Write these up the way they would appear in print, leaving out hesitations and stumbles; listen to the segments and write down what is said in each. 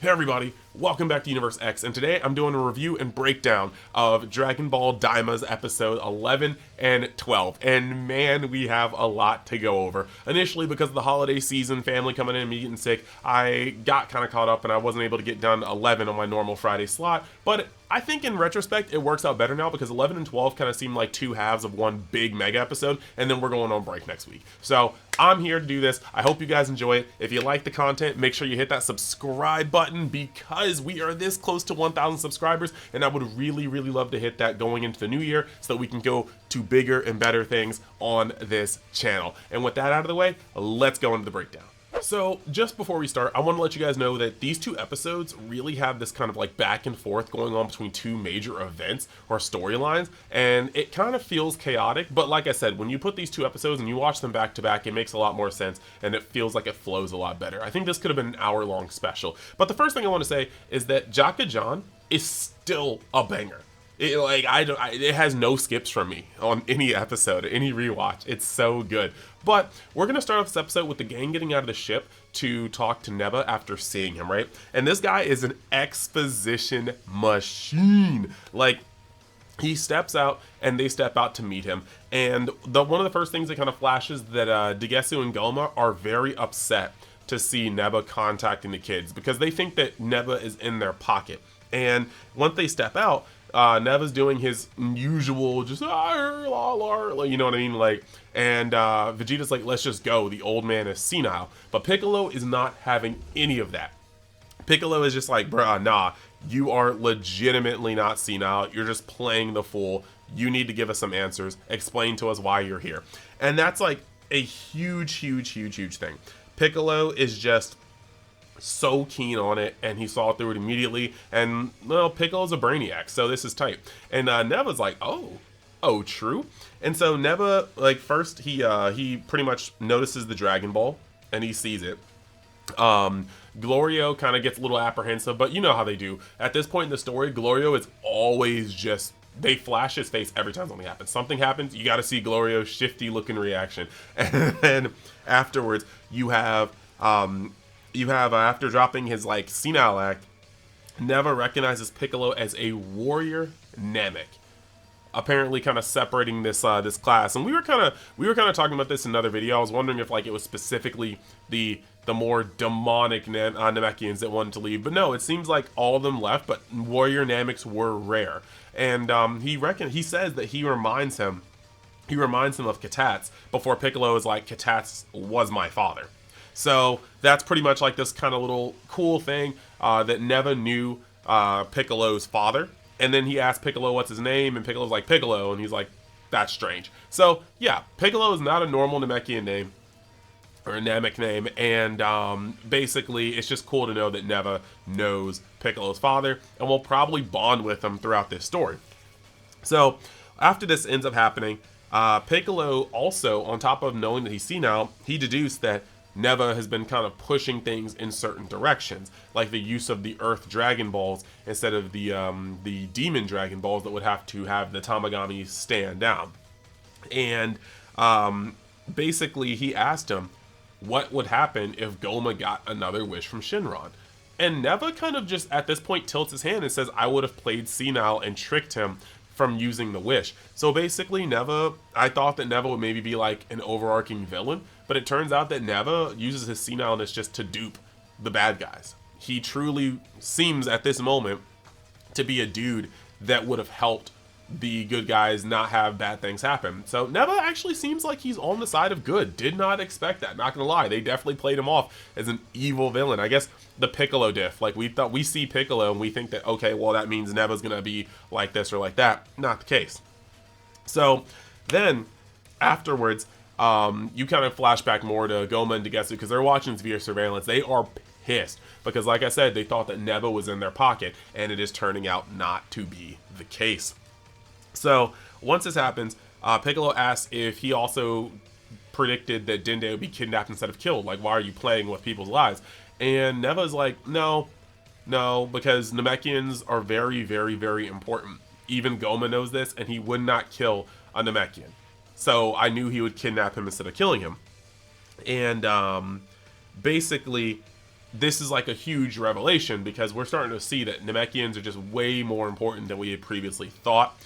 Hey everybody, welcome back to Universe X, and today I'm doing a review and breakdown of Dragon Ball Daima's episode 11 and 12, and man, we have a lot to go over. Initially, because of the holiday season, family coming in and me getting sick, I got kind of caught up and I wasn't able to get done 11 on my normal Friday slot, but I think in retrospect, it works out better now because 11 and 12 kind of seem like two halves of one big mega episode, and then we're going on break next week. So I'm here to do this. I hope you guys enjoy it. If you like the content, make sure you hit that subscribe button because we are this close to 1,000 subscribers, and I would really love to hit that going into the new year so that we can go to bigger and better things on this channel. And with that out of the way, let's go into the breakdown. So just before we start, I want to let you guys know that these two episodes really have this kind of like back and forth going on between two major events or storylines, and it kind of feels chaotic, but like I said, when you put these two episodes and you watch them back to back, it makes a lot more sense and it feels like it flows a lot better. I think this could have been an hour-long special, but the first thing I want to say is that Jaka-Jan is still a banger. It has no skips from me on any episode, any rewatch. It's so good. But we're gonna start off this episode with the gang getting out of the ship to talk to Neba after seeing him, right? And this guy is an exposition machine. Like, he steps out and they step out to meet him. And one of the first things that kind of flashes that Degesu and Goma are very upset to see Neba contacting the kids because they think that Neba is in their pocket. And once they step out, Neva's doing his usual, just you know what I mean, like, and Vegeta's like, let's just go. The old man is senile, but Piccolo is not having any of that. Piccolo is just like, bruh, nah, you are legitimately not senile. You're just playing the fool. You need to give us some answers. Explain to us why you're here. And that's like a huge thing. Piccolo is just so keen on it, and he saw through it immediately, and well, Piccolo's a brainiac, so this is tight. And Neva's like, oh true. And so Neva, like, first he pretty much notices the Dragon Ball and he sees it. Glorio kind of gets a little apprehensive, but you know how they do at this point in the story. Glorio is always just, they flash his face every time something happens. Something happens, you got to see Glorio's shifty looking reaction. And then afterwards you have after dropping his like senile act, Neva recognizes Piccolo as a warrior Namek, apparently kind of separating this this class. And we were kind of talking about this in another video. I was wondering if like it was specifically the more demonic Namekians that wanted to leave, but no, it seems like all of them left, but warrior Nameks were rare. And he says that he reminds him of Katats before Piccolo is like, Katats was my father. So that's pretty much like this kind of little cool thing that Neva knew Piccolo's father. And then he asked Piccolo what's his name, and Piccolo's like, Piccolo, and he's like, that's strange. So yeah, Piccolo is not a normal Namekian name or a Namek name, and basically it's just cool to know that Neva knows Piccolo's father and will probably bond with him throughout this story. So after this ends up happening, Piccolo also, on top of knowing that he's senile, he deduced that Neva has been kind of pushing things in certain directions, like the use of the Earth Dragon Balls instead of the Demon Dragon Balls that would have to have the Tamagami stand down. And basically he asked him what would happen if Goma got another wish from Shinron. And Neva kind of just at this point tilts his hand and says, I would have played senile and tricked him from using the wish. So basically I thought that Neva would maybe be like an overarching villain, but it turns out that Neva uses his senileness just to dupe the bad guys. He truly seems at this moment to be a dude that would have helped the good guys not have bad things happen. So Neva actually seems like he's on the side of good. Did not expect that, not gonna lie. They definitely played him off as an evil villain. I guess the Piccolo diff, like we thought, we see Piccolo and we think that, okay, well that means Neva's gonna be like this or like that. Not the case. So then afterwards, you kind of flash back more to Goma and Degesu because they're watching this via surveillance. They are pissed because, like I said, they thought that Neva was in their pocket, and it is turning out not to be the case. So once this happens, Piccolo asks if he also predicted that Dende would be kidnapped instead of killed. Like, why are you playing with people's lives? And Neva's like, no, because Namekians are very important. Even Goma knows this, and he would not kill a Namekian. So I knew he would kidnap him instead of killing him. And basically, this is like a huge revelation because we're starting to see that Namekians are just way more important than we had previously thought.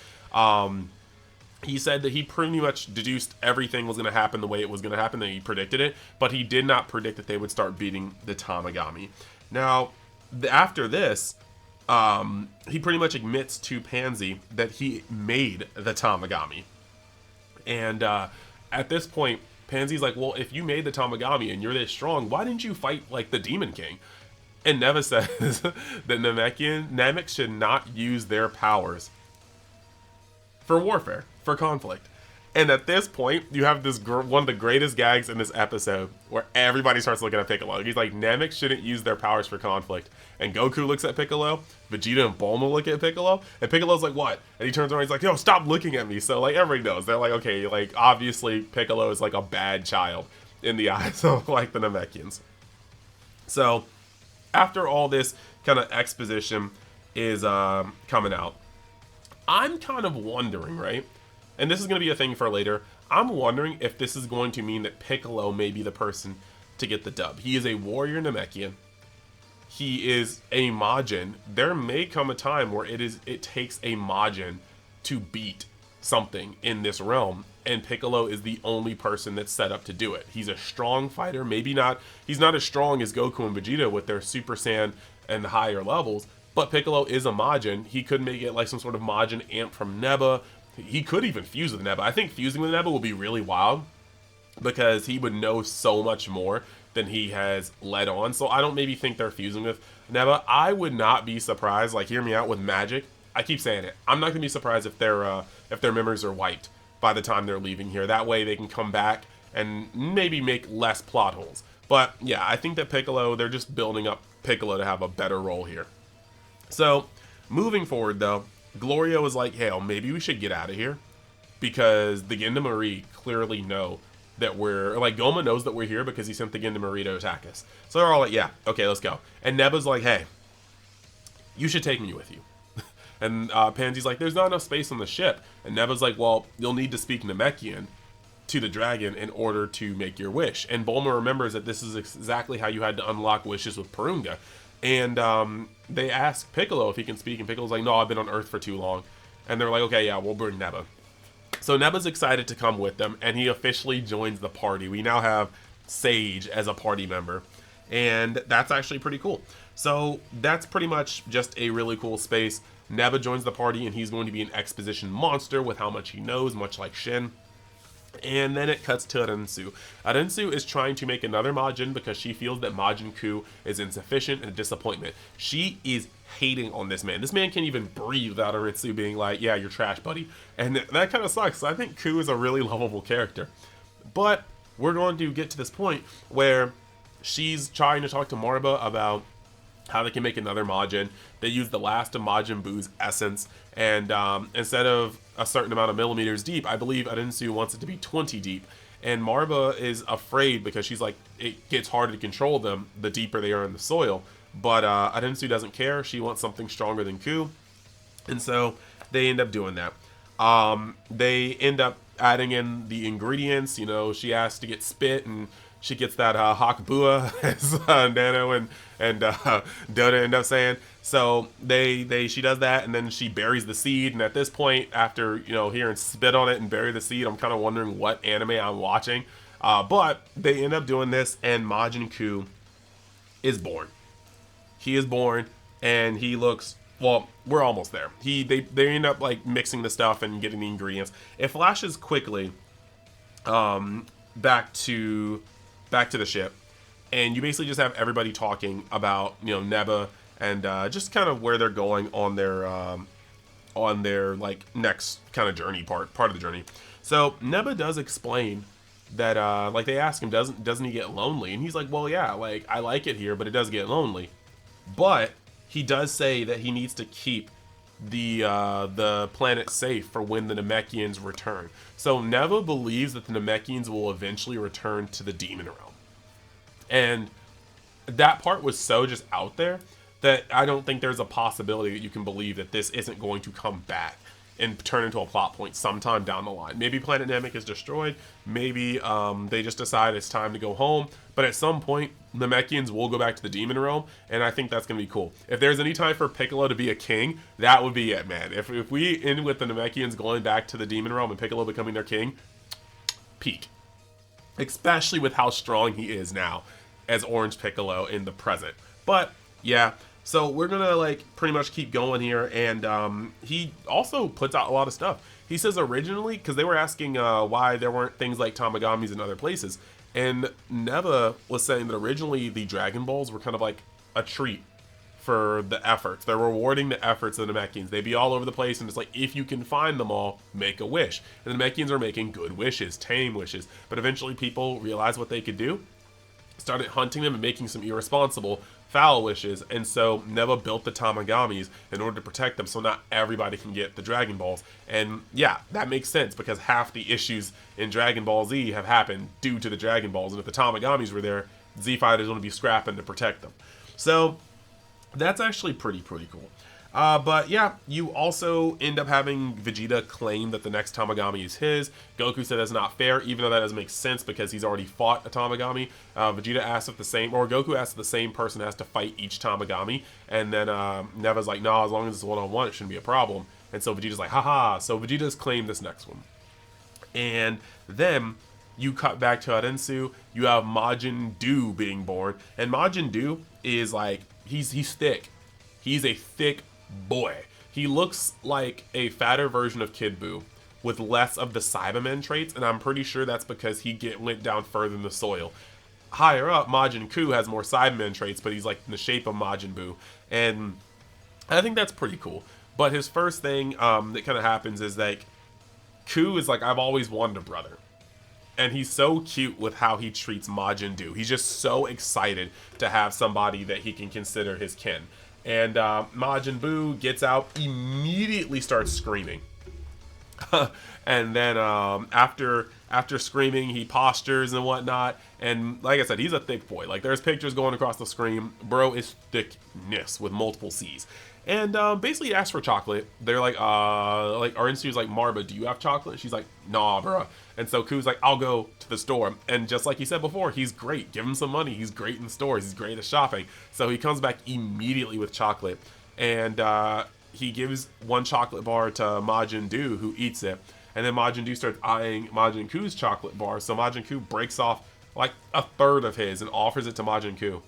He said that he pretty much deduced everything was going to happen the way it was going to happen, that he predicted it, but he did not predict that they would start beating the Tamagami. Now, after this, he pretty much admits to Pansy that he made the Tamagami. And at this point, Pansy's like, well, if you made the Tamagami and you're this strong, why didn't you fight like the Demon King? And Neva says that Namek should not use their powers for warfare, for conflict. And at this point, you have this one of the greatest gags in this episode where everybody starts looking at Piccolo. He's like, Namek shouldn't use their powers for conflict. And Goku looks at Piccolo, Vegeta and Bulma look at Piccolo, and Piccolo's like, what? And he turns around, he's like, yo, stop looking at me. So like everybody knows. They're like, okay, like obviously Piccolo is like a bad child in the eyes of like the Namekians. So after all this kind of exposition is coming out, I'm kind of wondering, right? And this is going to be a thing for later. I'm wondering if this is going to mean that Piccolo may be the person to get the dub. He is a warrior Namekian. He is a Majin. There may come a time where it takes a Majin to beat something in this realm, and Piccolo is the only person that's set up to do it. He's a strong fighter. Maybe not. He's not as strong as Goku and Vegeta with their Super Saiyan and higher levels, but Piccolo is a Majin. He could make it like some sort of Majin amp from Neba. He could even fuse with Neba. I think fusing with Neba will be really wild because he would know so much more than he has led on. So I don't maybe think they're fusing with Neba. I would not be surprised, like hear me out, with Magic. I keep saying it. I'm not going to be surprised if their memories are wiped by the time they're leaving here. That way they can come back and maybe make less plot holes. But yeah, I think that Piccolo, they're just building up Piccolo to have a better role here. So moving forward though, Gloria was like, hey, maybe we should get out of here because the Gendamarie clearly know that we're, like, Goma knows that we're here because he sent the Gendamarie to attack us. So they're all like, yeah, okay, let's go. And Neba's like, hey, you should take me with you. And Pansy's like, there's not enough space on the ship. And Neba's like, well, you'll need to speak Namekian to the dragon in order to make your wish. And Bulma remembers that this is exactly how you had to unlock wishes with Purunga. And they ask Piccolo if he can speak, and Piccolo's like, no, I've been on Earth for too long. And they're like, okay, yeah, we'll bring Neba. So Neba's excited to come with them, and he officially joins the party. We now have Sage as a party member, and that's actually pretty cool. So that's pretty much just a really cool space. Neba joins the party, and he's going to be an exposition monster with how much he knows, much like Shin. And then it cuts to Arensu. Arensu is trying to make another Majin because she feels that Majin Ku is insufficient and a disappointment. She is hating on this man. This man can't even breathe without Arensu being like, yeah, you're trash, buddy. And that kind of sucks. I think Ku is a really lovable character. But we're going to get to this point where she's trying to talk to Marba about how they can make another Majin. They use the last of Majin Buu's essence, and instead of a certain amount of millimeters deep, I believe Arensu wants it to be 20 deep. And Marba is afraid because she's like, it gets harder to control them the deeper they are in the soil. But Arensu doesn't care. She wants something stronger than Ku. And so they end up doing that. They end up adding in the ingredients. You know, she asks to get spit, and she gets that Hakbua, as Nano and Dota end up saying. So she does that, and then she buries the seed. And at this point, after hearing spit on it and bury the seed, I'm kind of wondering what anime I'm watching. But they end up doing this, and Majin Ku is born. He is born, and he looks, well, we're almost there. They end up like mixing the stuff and getting the ingredients. It flashes quickly back to the ship, and you basically just have everybody talking about Neba and just kind of where they're going on their like next kind of journey part of the journey. So Neba does explain that like they ask him, doesn't he get lonely? And he's like, well, yeah, like I like it here, but it does get lonely. But he does say that he needs to keep the planet safe for when the Namekians return. So Neva believes that the Namekians will eventually return to the demon realm. And that part was so just out there that I don't think there's a possibility that you can believe that this isn't going to come back and turn into a plot point sometime down the line. Maybe Planet Namek is destroyed. Maybe they just decide it's time to go home. But at some point, Namekians will go back to the Demon Realm, and I think that's going to be cool. If there's any time for Piccolo to be a king, that would be it, man. If we end with the Namekians going back to the Demon Realm and Piccolo becoming their king, peak. Especially with how strong he is now as Orange Piccolo in the present. But, yeah. So we're going to, like, pretty much keep going here, and he also puts out a lot of stuff. He says originally, because they were asking why there weren't things like Tamagamis in other places, and Neva was saying that originally the Dragon Balls were kind of like a treat for the efforts. They're rewarding the efforts of the Namekians. They'd be all over the place, and it's like, if you can find them all, make a wish. And the Namekians are making good wishes, tame wishes. But eventually people realized what they could do, started hunting them and making some irresponsible, foul wishes, and so Neva built the Tamagamis in order to protect them so not everybody can get the Dragon Balls. And yeah, that makes sense because half the issues in Dragon Ball Z have happened due to the Dragon Balls, and if the Tamagamis were there, Z Fighters would be scrapping to protect them. So that's actually pretty cool. But yeah, you also end up having Vegeta claim that the next Tamagami is his. Goku said that's not fair, even though that doesn't make sense because he's already fought a Tamagami. Vegeta asked if Goku asked if the same person has to fight each Tamagami. And then Neva's like, no, as long as it's one-on-one, it shouldn't be a problem. And so Vegeta's like, haha. So Vegeta's claimed this next one. And then you cut back to Arensu. You have Majin Buu being born. And Majin Buu is like, he's thick. He's a thick boy. He looks like a fatter version of Kid Buu with less of the Cybermen traits, and I'm pretty sure that's because he went down further in the soil. Higher up, Majin Buu has more Cybermen traits, but he's like in the shape of Majin Buu, and I think that's pretty cool. But his first thing that kind of happens is like, Buu is like, I've always wanted a brother. And he's so cute with how he treats Majin Buu. He's just so excited to have somebody that he can consider his kin. And Majin Buu gets out, immediately starts screaming. And then after screaming, he postures and whatnot. And like I said, he's a thick boy. Like, there's pictures going across the screen. Bro is thickness with multiple C's. And basically asks for chocolate. They're like Arensu's like, Marba, do you have chocolate? She's like, nah, bro. And so Ku's like, I'll go to the store. And just like he said before, he's great. Give him some money. He's great in stores. He's great at shopping. So he comes back immediately with chocolate. And he gives one chocolate bar to Majin Buu, who eats it. And then Majin Buu starts eyeing Majin Ku's chocolate bar. So Majin Ku breaks off like a third of his and offers it to Majin Buu.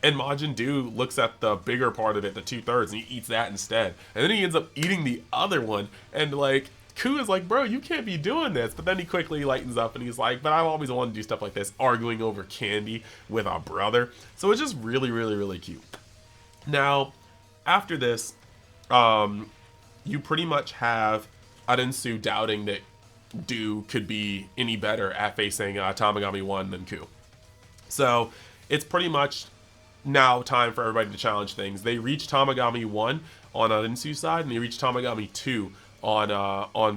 And Majin Buu looks at the bigger part of it, the 2/3, and he eats that instead. And then he ends up eating the other one. And like, Ku is like, bro, you can't be doing this. But then he quickly lightens up and he's like, but I've always wanted to do stuff like this, arguing over candy with our brother. So it's just really cute. Now, after this, you pretty much have Arensu doubting that Buu could be any better at facing Tamagami 1 than Ku. So it's pretty much now time for everybody to challenge things. They reach Tamagami 1 on Arensu's side, and they reach Tamagami 2 on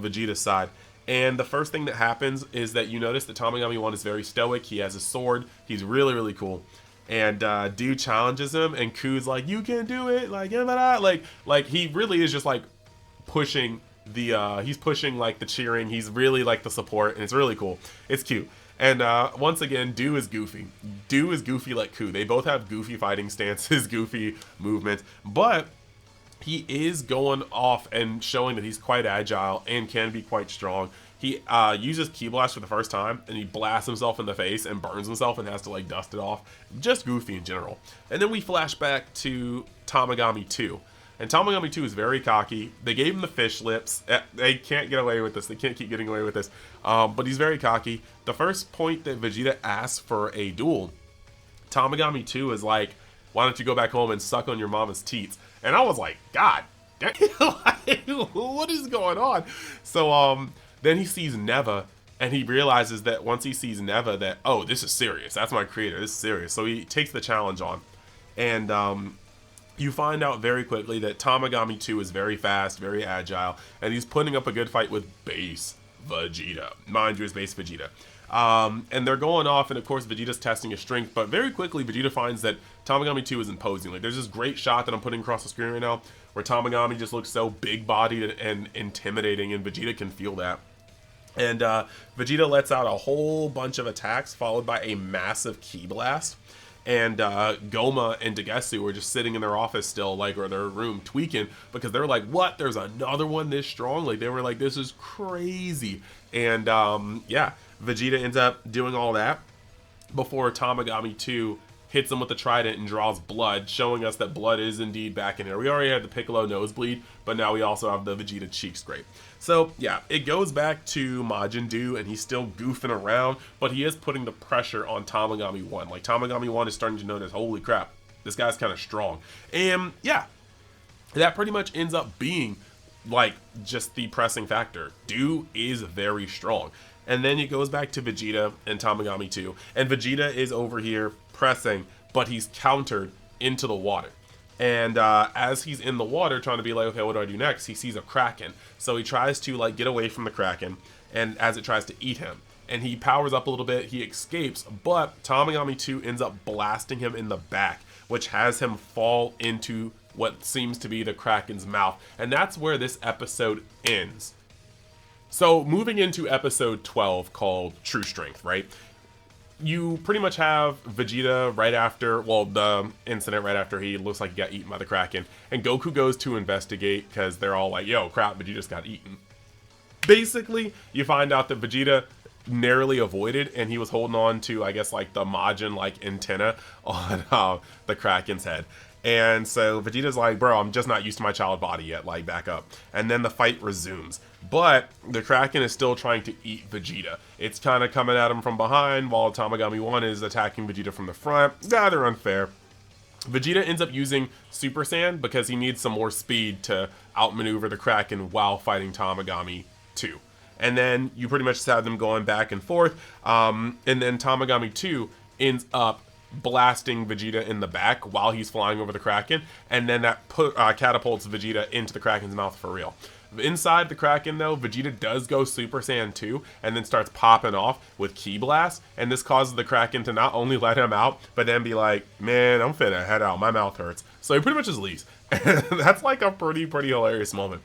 Vegeta's side. And the first thing that happens is that you notice that Tamagami 1 is very stoic. He has a sword. He's really cool. And Buu challenges him, and Ku's like, you can do it, like he really is just like pushing the he's pushing like the cheering. He's really like the support, and it's really cool. It's cute. And once again, Buu is goofy. Buu is goofy like Ku. They both have goofy fighting stances, goofy movements, but he is going off and showing that he's quite agile and can be quite strong. He uses Ki Blast for the first time, and he blasts himself in the face and burns himself and has to like dust it off. Just goofy in general. And then we flash back to Tamagami 2. And Tamagami 2 is very cocky. They gave him the fish lips. They can't get away with this. They can't keep getting away with this. But he's very cocky. The first point that Vegeta asks for a duel, Tamagami 2 is like, why don't you go back home and suck on your mama's teats? And I was like, God, what is going on? So then he sees Neva, and he realizes that once he sees Neva that, oh, this is serious. That's my creator. This is serious. So he takes the challenge on. And you find out very quickly that Tamagami 2 is very fast, very agile, and he's putting up a good fight with base Vegeta. Mind you, it's base Vegeta. And they're going off, and of course Vegeta's testing his strength, but very quickly Vegeta finds that Tamagami 2 is imposing. Like, there's this great shot that I'm putting across the screen right now where Tamagami just looks so big-bodied and intimidating, and Vegeta can feel that. And Vegeta lets out a whole bunch of attacks, followed by a massive ki blast. And Goma and Degetsu were just sitting in their office still, like, or their room tweaking, because they were like, what? There's another one this strong? Like, they were like, this is crazy. And yeah, Vegeta ends up doing all that before Tamagami 2 hits him with the trident and draws blood, showing us that blood is indeed back in here. We already had the Piccolo nosebleed, but now we also have the Vegeta cheek scrape. So yeah, it goes back to Majin Buu, and he's still goofing around, but he is putting the pressure on Tamagami 1. Like, Tamagami 1 is starting to notice, holy crap, this guy's kind of strong. And yeah, that pretty much ends up being like just the pressing factor. Buu is very strong. And then it goes back to Vegeta and Tamagami 2, and Vegeta is over here pressing, but he's countered into the water. And as he's in the water trying to be like, okay, what do I do next? He sees a Kraken. So he tries to like get away from the Kraken, and as it tries to eat him. And he powers up a little bit, he escapes, but Tamagami 2 ends up blasting him in the back, which has him fall into what seems to be the Kraken's mouth. And that's where this episode ends. So moving into episode 12, called True Strength, right? You pretty much have Vegeta right after, well, the incident right after he looks like he got eaten by the Kraken, and Goku goes to investigate because they're all like, yo, crap, Vegeta just got eaten. Basically, you find out that Vegeta narrowly avoided, and he was holding on to, I guess, like the Majin like antenna on the Kraken's head. And so Vegeta's like, bro, I'm just not used to my child body yet, like, back up. And then the fight resumes. But the Kraken is still trying to eat Vegeta. It's kind of coming at him from behind, while Tamagami 1 is attacking Vegeta from the front. Rather unfair. Vegeta ends up using Super Saiyan because he needs some more speed to outmaneuver the Kraken while fighting Tamagami 2. And then you pretty much just have them going back and forth. And then Tamagami 2 ends up blasting Vegeta in the back while he's flying over the Kraken, and then that catapults Vegeta into the Kraken's mouth for real. Inside the Kraken, though, Vegeta does go Super Saiyan 2 and then starts popping off with Ki Blast, and this causes the Kraken to not only let him out, but then be like, man, I'm finna head out, my mouth hurts. So he pretty much just leaves. That's like a pretty hilarious moment.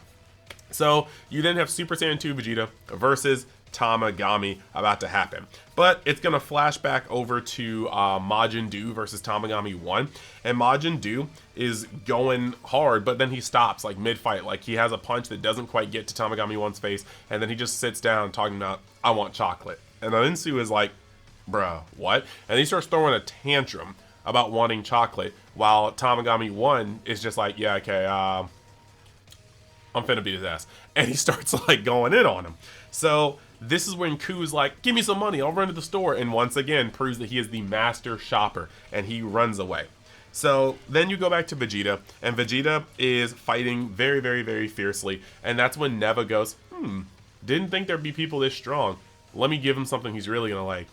So you then have Super Saiyan 2 Vegeta versus Tamagami about to happen. But it's going to flash back over to Majin Buu versus Tamagami 1. And Majin Buu is going hard, but then he stops like mid-fight. Like, he has a punch that doesn't quite get to Tamagami 1's face, and then he just sits down talking about, I want chocolate. And Insu is like, bruh, what? And he starts throwing a tantrum about wanting chocolate, while Tamagami 1 is just like, yeah, okay, I'm finna beat his ass. And he starts like going in on him. So this is when Ku's like, give me some money, I'll run to the store, and once again proves that he is the master shopper, and he runs away. So then you go back to Vegeta, and Vegeta is fighting very fiercely, and that's when Neva goes, didn't think there'd be people this strong. Let me give him something he's really gonna like.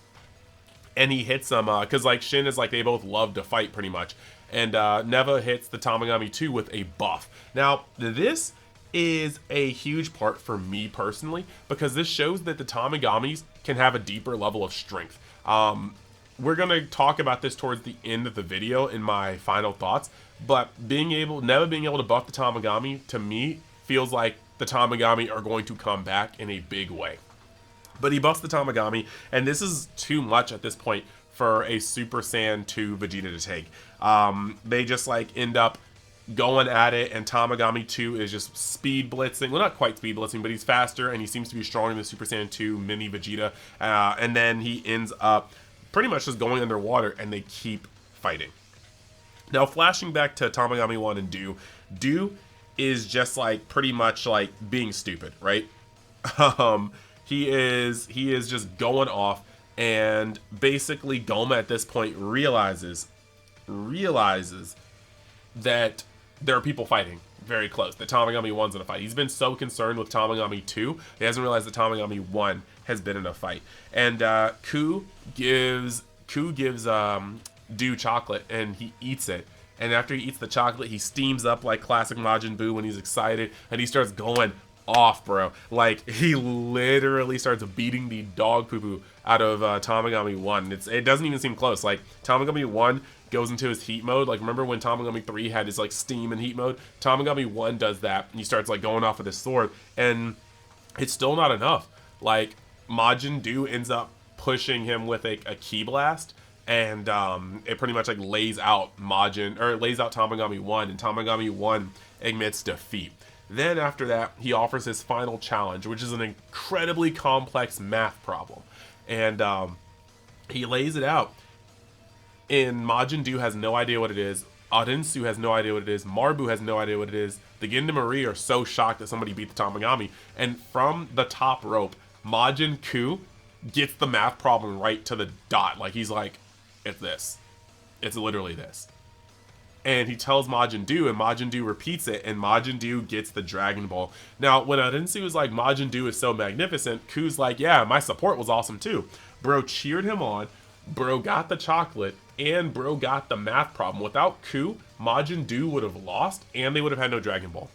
And he hits him, because like Shin is like, they both love to fight pretty much, and Neva hits the Tamagami 2 with a buff. Now, this is a huge part for me personally, because this shows that the Tamagamis can have a deeper level of strength. We're gonna talk about this towards the end of the video in my final thoughts, but Neva being able to buff the Tamagami, to me, feels like the Tamagami are going to come back in a big way. But he buffs the Tamagami, and this is too much at this point for a Super Saiyan 2 Vegeta to take. They just like end up going at it, and Tamagami 2 is just speed blitzing. Well, not quite speed blitzing, but he's faster, and he seems to be stronger than Super Saiyan 2 mini Vegeta. And then he ends up pretty much just going underwater, and they keep fighting. Now, flashing back to Tamagami 1 and Buu is just like pretty much like being stupid, right? He is just going off, and basically Goma at this point realizes that there are people fighting very close. The Tamagami 1's in a fight. He's been so concerned with Tamagami 2, he hasn't realized that Tamagami 1 has been in a fight. And Ku gives Buu chocolate, and he eats it. And after he eats the chocolate, he steams up like classic Majin Buu when he's excited, and he starts going off, bro. Like, he literally starts beating the dog poo poo out of Tamagami 1. It doesn't even seem close. Like, Tamagami 1 goes into his heat mode. Like, remember when Tamagami 3 had his, like, steam and heat mode? Tamagami 1 does that, and he starts, like, going off with his sword, and it's still not enough. Like, Majin Buu ends up pushing him with a ki blast, and it pretty much, like, lays out Tamagami 1, and Tamagami 1 admits defeat. Then after that, he offers his final challenge, which is an incredibly complex math problem. And he lays it out. And Majin Buu has no idea what it is. Arinsu has no idea what it is. Marbu has no idea what it is. The Gendamarie are so shocked that somebody beat the Tamagami. And from the top rope, Majin Buu gets the math problem right to the dot. Like, he's like, it's this. It's literally this. And he tells Majin Buu, and Majin Buu repeats it, and Majin Buu gets the Dragon Ball. Now, when Arinsu was like, Majin Buu is so magnificent, Ku's like, yeah, my support was awesome too. Bro cheered him on, bro got the chocolate, and bro got the math problem. Without Ku, Majin Buu would have lost, and they would have had no Dragon Ball.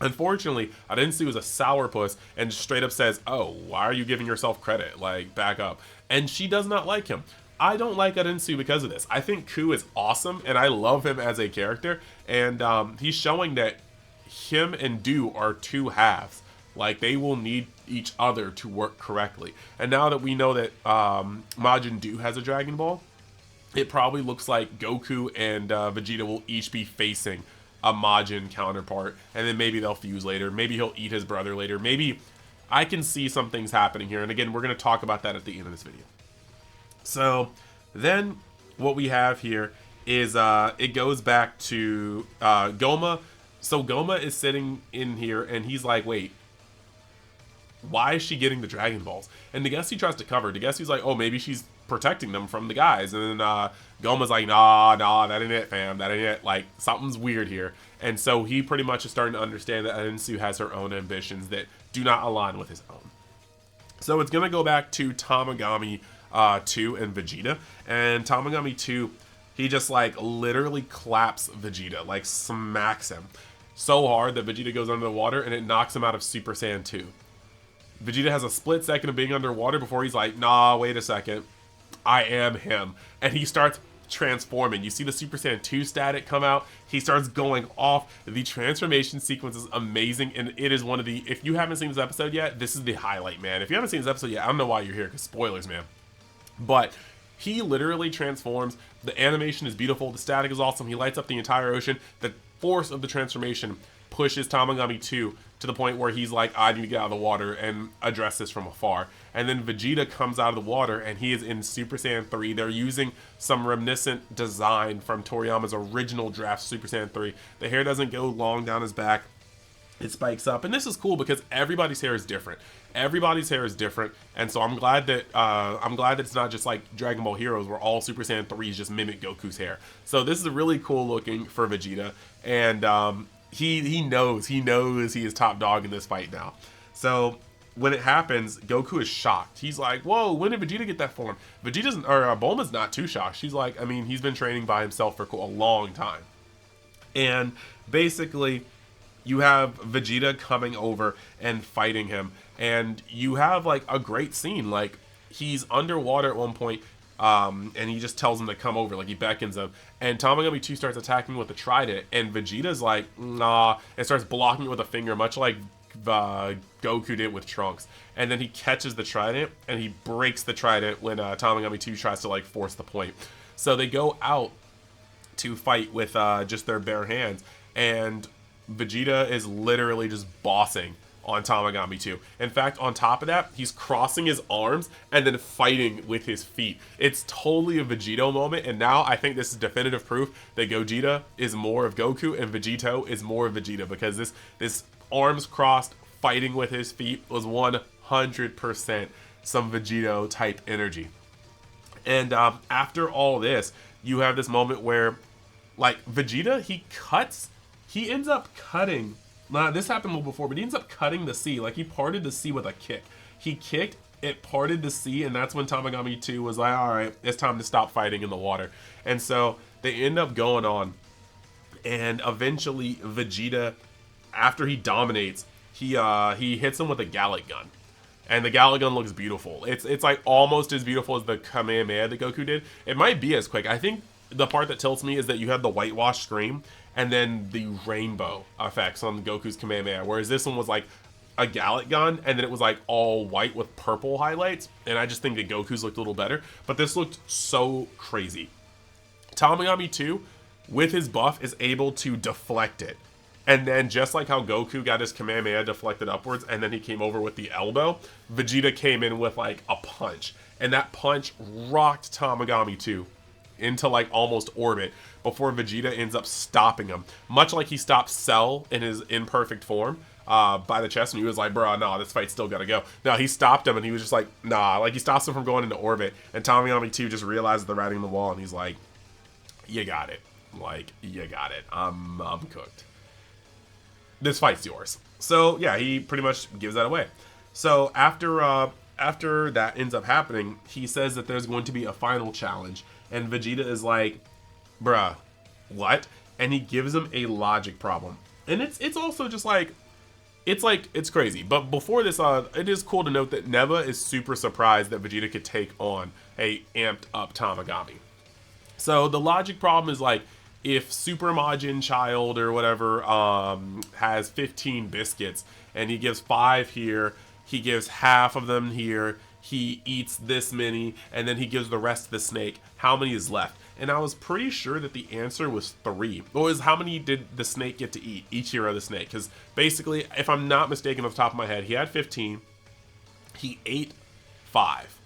Unfortunately, Arinsu is a sourpuss and straight up says, oh, why are you giving yourself credit? Like, back up. And she does not like him. I don't like Arinsu because of this. I think Ku is awesome, and I love him as a character, and he's showing that him and Buu are two halves. Like, they will need each other to work correctly. And now that we know that Majin Buu has a Dragon Ball, it probably looks like Goku and Vegeta will each be facing a Majin counterpart, and then maybe they'll fuse later. Maybe he'll eat his brother later. Maybe I can see some things happening here, and again, we're going to talk about that at the end of this video. So then what we have here is it goes back to Goma. So Goma is sitting in here and he's like, wait, why is she getting the Dragon Balls? And Degesi tries to cover. Degesi's like, oh, maybe she's protecting them from the guys. And then Goma's like, nah, that ain't it, fam. That ain't it. Like, something's weird here. And so he pretty much is starting to understand that Arinsu has her own ambitions that do not align with his own. So it's going to go back to Tamagami 2 and Vegeta, and Tamagami 2, he just like literally claps Vegeta, like smacks him so hard that Vegeta goes under the water and it knocks him out of Super Saiyan 2. Vegeta has a split second of being underwater before he's like, nah, wait a second, I am him, and he starts transforming. You see the Super Saiyan 2 static come out. He starts going off. The transformation sequence is amazing, and it is one of the, if you haven't seen this episode yet, this is the highlight, man. If you haven't seen this episode yet, I don't know why you're here, because spoilers, man. But he literally transforms. The animation is beautiful. The static is awesome. He lights up the entire ocean. The force of the transformation pushes Tamagami 2 to the point where he's like, I need to get out of the water and address this from afar. And then Vegeta comes out of the water and he is in Super Saiyan 3. They're using some reminiscent design from Toriyama's original draft Super Saiyan 3. The hair doesn't go long down his back. It spikes up. And this is cool because everybody's hair is different. Everybody's hair is different. And so I'm glad that it's not just like Dragon Ball Heroes where all Super Saiyan 3s just mimic Goku's hair. So this is really cool looking for Vegeta. And he knows he is top dog in this fight now. So when it happens, Goku is shocked. He's like, whoa, when did Vegeta get that form? Bulma's not too shocked. She's like, I mean, he's been training by himself for a long time. And basically, you have Vegeta coming over and fighting him. And you have like a great scene. Like, he's underwater at one point, and he just tells him to come over, like he beckons him. And Tamagami 2 starts attacking with a trident, and Vegeta's like, nah, and starts blocking it with a finger, much like Goku did with Trunks. And then he catches the trident, and he breaks the trident when Tamagami 2 tries to like force the point. So they go out to fight with just their bare hands, and Vegeta is literally just bossing on Tamagami 2. In fact, on top of that, he's crossing his arms and then fighting with his feet. It's totally a Vegito moment, and now I think this is definitive proof that Gogeta is more of Goku and Vegito is more of Vegeta, because this arms crossed fighting with his feet was 100% some Vegito type energy. And after all this, you have this moment where, like, Vegeta, he ends up cutting. This happened a little before, but he ends up cutting the sea. Like, he parted the sea with a kick. He kicked, it parted the sea, and that's when Tamagami 2 was like, alright, it's time to stop fighting in the water. And so they end up going on, and eventually Vegeta, after he dominates, he hits him with a Gallic gun. And the Gallic gun looks beautiful. It's like almost as beautiful as the Kamehameha that Goku did. It might be as quick. I think the part that tilts me is that you have the whitewash screen and then the rainbow effects on Goku's Kamehameha, whereas this one was like a Gallic gun and then it was like all white with purple highlights, and I just think that Goku's looked a little better, but this looked so crazy. Tamagami 2, with his buff, is able to deflect it. And then just like how Goku got his Kamehameha deflected upwards and then he came over with the elbow, Vegeta came in with like a punch. And that punch rocked Tamagami 2 into like almost orbit before Vegeta ends up stopping him. Much like he stopped Cell in his imperfect form by the chest, and he was like, bro, no, this fight's still gotta go. No, he stopped him and he was just like, nah, like he stops him from going into orbit. And Tamagami 2 just realizes the writing on the wall and he's like, you got it. Like, you got it. I'm cooked. This fight's yours. So yeah, he pretty much gives that away. So after that ends up happening, he says that there's going to be a final challenge, and Vegeta is like, bruh, what? And he gives him a logic problem, and it's also just like it's crazy. But before this, it is cool to note that Neva is super surprised that Vegeta could take on a amped up Tamagami. So the logic problem is like, if Super Majin Child or whatever has 15 biscuits and he gives 5 here, he gives half of them here, he eats this many, and then he gives the rest to the snake, how many is left? And I was pretty sure that the answer was 3. Or was how many did the snake get to eat, Ichiro the snake? Because basically, if I'm not mistaken off the top of my head, he had 15, he ate 5,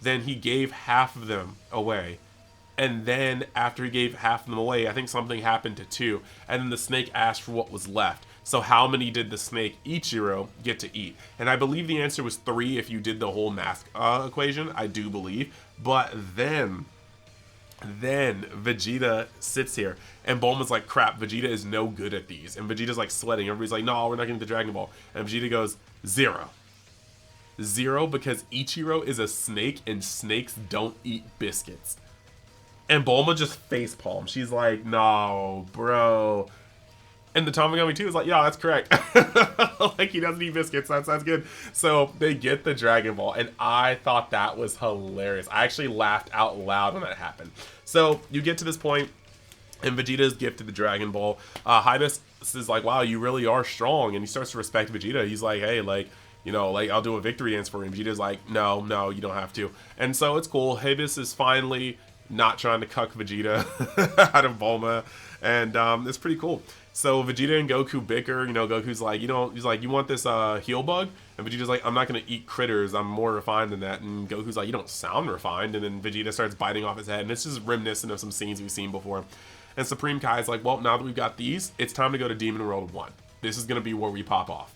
then he gave half of them away. And then after he gave half of them away, I think something happened to 2. And then the snake asked for what was left. So how many did the snake Ichiro get to eat? And I believe the answer was 3 if you did the whole math equation. I do believe. But then Vegeta sits here. And Bulma's like, crap, Vegeta is no good at these. And Vegeta's like sweating. Everybody's like, no, we're not getting the Dragon Ball. And Vegeta goes, 0. 0 because Ichiro is a snake and snakes don't eat biscuits. And Bulma just facepalms. She's like, no, bro. And the Tamagami 2 is like, yeah, that's correct. Like, he doesn't eat biscuits. That's good. So they get the Dragon Ball. And I thought that was hilarious. I actually laughed out loud when that happened. So you get to this point, and Vegeta is gifted the Dragon Ball. Hibis is like, wow, you really are strong. And he starts to respect Vegeta. He's like, hey, like, you know, like, I'll do a victory dance for him. Vegeta's like, no, you don't have to. And so it's cool. Hibis is finally not trying to cuck Vegeta out of Bulma, and it's pretty cool. So Vegeta and Goku bicker. You know, Goku's like, he's like, you want this heal bug? And Vegeta's like, I'm not gonna eat critters. I'm more refined than that. And Goku's like, you don't sound refined. And then Vegeta starts biting off his head, and it's just reminiscent of some scenes we've seen before. And Supreme Kai's like, well, now that we've got these, it's time to go to Demon World 1. This is gonna be where we pop off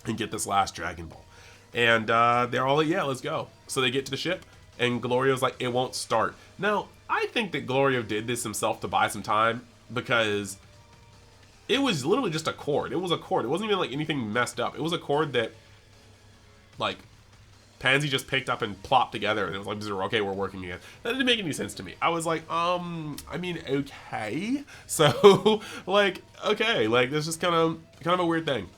and get this last Dragon Ball. And they're all like, yeah, let's go. So they get to the ship, and Glorio's like, it won't start. Now, I think that Glorio did this himself to buy some time, because it was literally just a cord. It was a cord. It wasn't even like anything messed up. It was a cord that, like, Pansy just picked up and plopped together, and it was like, okay, we're working again. That didn't make any sense to me. I was like, I mean, okay. So, like, okay, like, this is kind of a weird thing.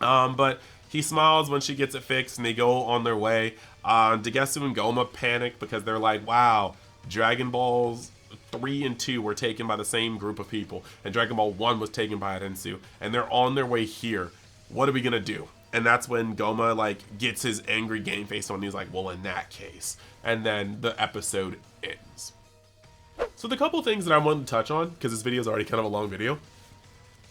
But he smiles when she gets it fixed, and they go on their way. Degetsu and Goma panic because they're like, wow, Dragon Balls 3 and 2 were taken by the same group of people, and Dragon Ball 1 was taken by Arensu, and they're on their way here. What are we gonna do? And that's when Goma, like, gets his angry game face on, and he's like, well, in that case. And then the episode ends. So the couple things that I wanted to touch on, because this video is already kind of a long video.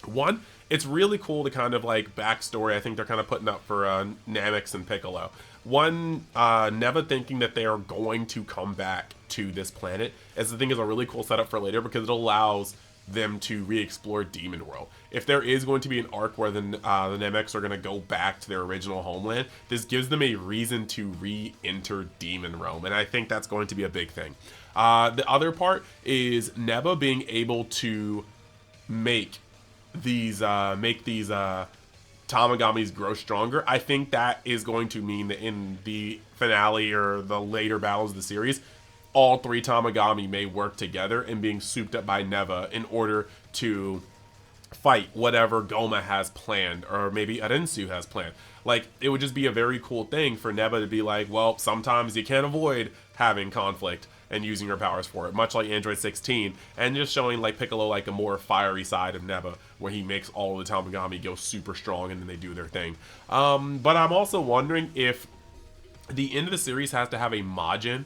One, it's really cool to kind of, like, backstory I think they're kind of putting up for Namex and Piccolo. One, Neva thinking that they are going to come back to this planet, as I think is a really cool setup for later, because it allows them to re-explore Demon World. If there is going to be an arc where the Namex are going to go back to their original homeland, this gives them a reason to re-enter Demon Realm, and I think that's going to be a big thing. The other part is Neva being able to make these Tamagamis grow stronger. I think that is going to mean that in the finale or the later battles of the series, all 3 Tamagami may work together and being souped up by Neva in order to fight whatever Goma has planned, or maybe Arensu has planned. Like, it would just be a very cool thing for Neba to be like, well, sometimes you can't avoid having conflict and using her powers for it, much like Android 16, and just showing like Piccolo like a more fiery side of Neba, where he makes all of the Tamagami go super strong and then they do their thing. But I'm also wondering if the end of the series has to have a Majin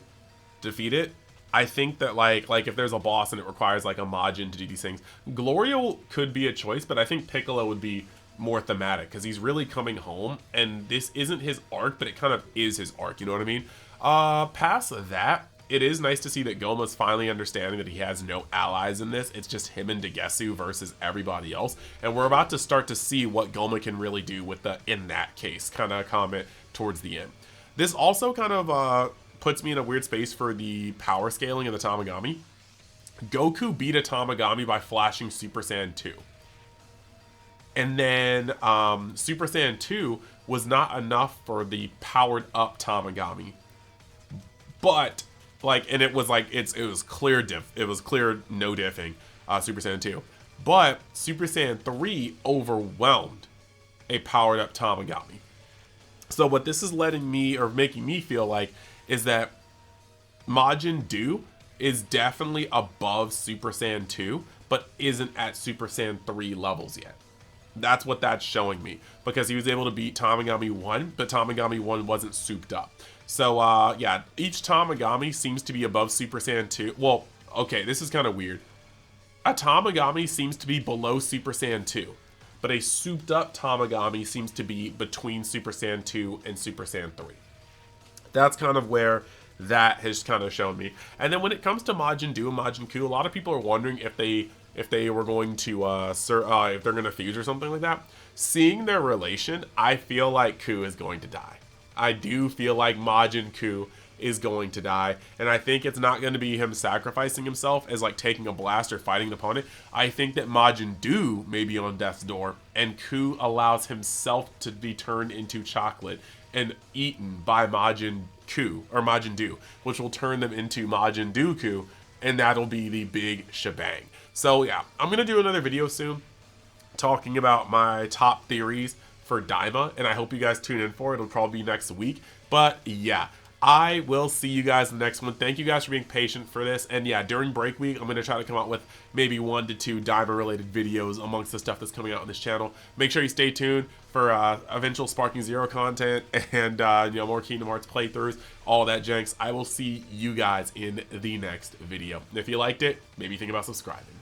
defeat it. I think that like if there's a boss and it requires like a Majin to do these things, Glorio could be a choice, but I think Piccolo would be more thematic because he's really coming home, and this isn't his arc, but it kind of is his arc. You know what I mean? Past that, it is nice to see that Goma's finally understanding that he has no allies in this. It's just him and Degesu versus everybody else, and we're about to start to see what Goma can really do with the "in that case" kind of comment towards the end. This also kind of puts me in a weird space for the power scaling of the Tamagami. Goku beat a Tamagami by flashing Super Saiyan 2. And then Super Saiyan 2 was not enough for the powered up Tamagami. But like, and it was like it was clear no diffing Super Saiyan 2. But Super Saiyan 3 overwhelmed a powered up Tamagami. So what this is letting me, or making me feel like, is that Majin Buu is definitely above Super Saiyan 2, but isn't at Super Saiyan 3 levels yet. That's what that's showing me, because he was able to beat Tamagami 1, but Tamagami 1 wasn't souped up. So yeah, each Tamagami seems to be above Super Saiyan 2. Well, okay, this is kind of weird. A Tamagami seems to be below Super Saiyan 2, but a souped up Tamagami seems to be between Super Saiyan 2 and Super Saiyan 3. That's kind of where that has kind of shown me. And then when it comes to Majin Buu and Majin Ku, a lot of people are wondering if they were going to if they're going to fuse or something like that. Seeing their relation, I feel like Ku is going to die. I do feel like Majin Ku is going to die, and I think it's not going to be him sacrificing himself as like taking a blast or fighting an opponent. I think that Majin Buu may be on death's door, and Ku allows himself to be turned into chocolate and eaten by Majin Buu, which will turn them into Majin Dooku, and that'll be the big shebang. So yeah, I'm gonna do another video soon talking about my top theories for Daima, and I hope you guys tune in for it. It'll probably be next week. But yeah, I will see you guys in the next one. Thank you guys for being patient for this. And yeah, during break week, I'm going to try to come out with maybe 1 to 2 Daima related videos amongst the stuff that's coming out on this channel. Make sure you stay tuned for eventual Sparking Zero content and more Kingdom Hearts playthroughs, all that janks. I will see you guys in the next video. And if you liked it, maybe think about subscribing.